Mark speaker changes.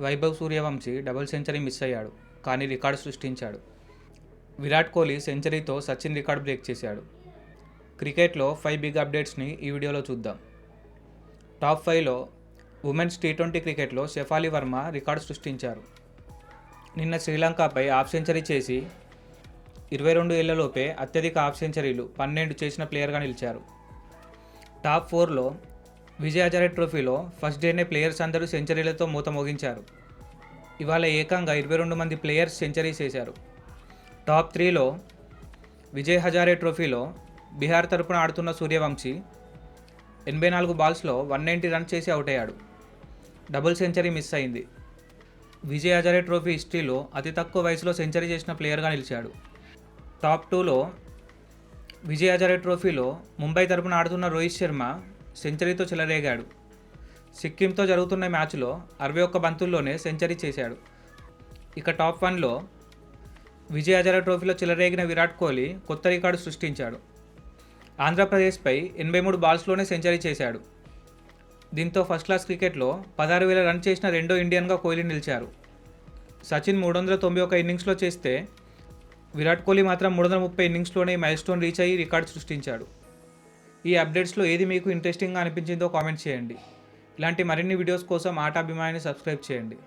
Speaker 1: Vaibhav Suryavanshi double century miss అయ్యాడు, కానీ record సృష్టించాడు. విరాట్ కోహ్లీ సెంచరీతో సచిన్ రికార్డు బ్రేక్ చేశాడు. క్రికెట్లో 5 బిగ్ అప్డేట్స్ని ఈ వీడియోలో చూద్దాం. టాప్ 5లో ఉమెన్స్ టీ20 క్రికెట్లో షెఫాలి వర్మ రికార్డు సృష్టించారు. నిన్న శ్రీలంకపై హాఫ్ సెంచరీ చేసి 22 ఏళ్లలోపే అత్యధిక హాఫ్ సెంచరీలు 12 చేసిన ప్లేయర్గా నిలిచారు. టాప్ 4లో విజయ్ హజారే ట్రోఫీలో ఫస్ట్ డేనే ప్లేయర్స్ అందరూ సెంచరీలతో మూత మోగించారు. ఇవాళ ఏకంగా 22 మంది ప్లేయర్స్ సెంచరీ చేశారు. టాప్ 3లో విజయ్ హజారే ట్రోఫీలో బీహార్ తరపున ఆడుతున్న సూర్యవంశీ 84 బాల్స్లో 190 రన్స్ చేసి అవుట్ అయ్యాడు. డబుల్ సెంచరీ మిస్ అయింది. విజయ్ హజారే ట్రోఫీ హిస్టరీలో అతి తక్కువ వయసులో సెంచరీ చేసిన ప్లేయర్గా నిలిచాడు. టాప్ 2లో విజయ్ హజారే ట్రోఫీలో ముంబై తరపున ఆడుతున్న రోహిత్ శర్మ సెంచరీతో చెలరేగాడు. సిక్కింతో జరుగుతున్న మ్యాచ్లో 61 బంతుల్లోనే సెంచరీ చేశాడు. ఇక టాప్ 1లో విజయ్ హజారే ట్రోఫీలో చెలరేగిన విరాట్ కోహ్లీ కొత్త రికార్డు సృష్టించాడు. ఆంధ్రప్రదేశ్పై 83 బాల్స్లోనే సెంచరీ చేశాడు. దీంతో ఫస్ట్ క్లాస్ క్రికెట్లో 16,000 రన్ చేసిన రెండో ఇండియన్గా కోహ్లీ నిలిచారు. సచిన్ 391 ఇన్నింగ్స్లో చేస్తే విరాట్ కోహ్లీ మాత్రం 330 ఇన్నింగ్స్లోనే మైల్ స్టోన్ రీచ్ అయ్యి రికార్డు సృష్టించాడు. ఈ అప్డేట్స్లో ఏది మీకు ఇంట్రెస్టింగ్గా అనిపించిందో కామెంట్ చేయండి. ఇలాంటి మరిన్ని వీడియోస్ కోసం ఆట అభిమానిని సబ్స్క్రైబ్ చేయండి.